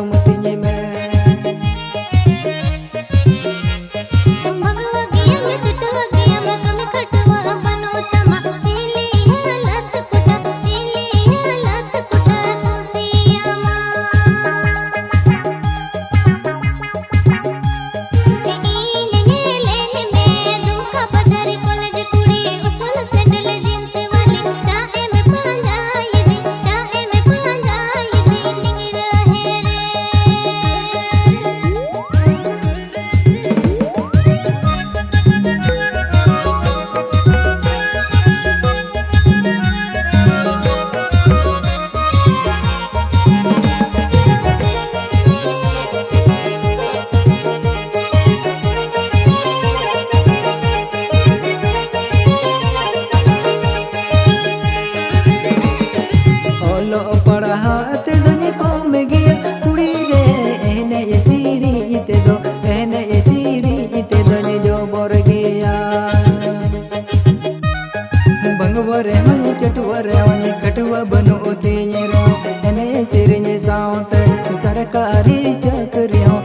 मालूम तिनी में पढ़ाते दुनिया को में गया कुड़ी रे एने ये सीरी इते दो एने ये सीरी इते दुनिया जो बोर गया बंगवरे मने चटवरे वने कटवा बनो उतीने रो एने सीरी ने साउंड सरकारी चक्रियों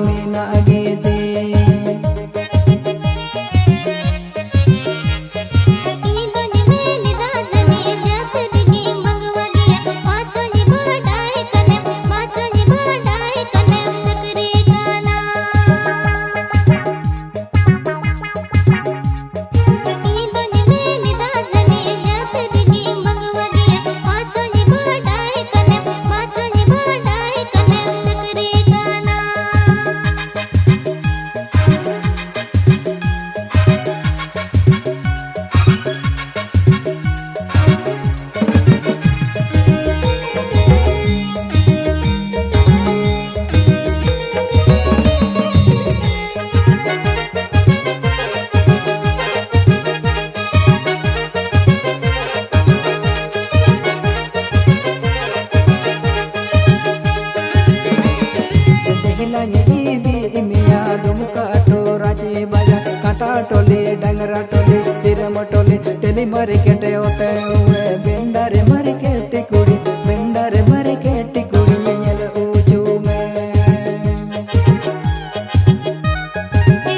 मीना आगे दे टोली डंगरा टोली सिरम टोली टेली मरी केटे होते हुए बेंडारे मरी केटी कुड़ी बेंडारे मरी केटी कुड़ी येल ऊंचू में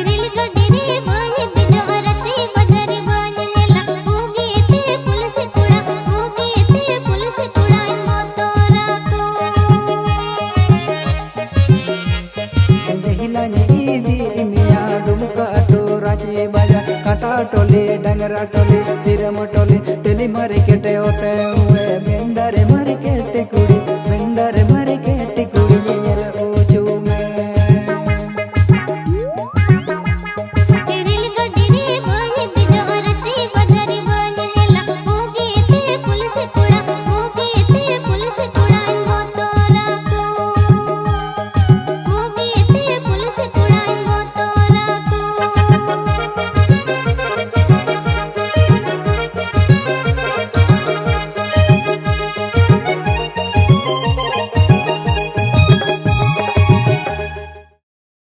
रेल गड्डी रे बानी बिजो रसी बजरी बानी नेला होगी ते पुलिस कुड़ा मोतोरा को देहिला ने ईदी मिया दुमका काटा टोली डंगरा टोली सिरम टोली टेली मरी केटे होते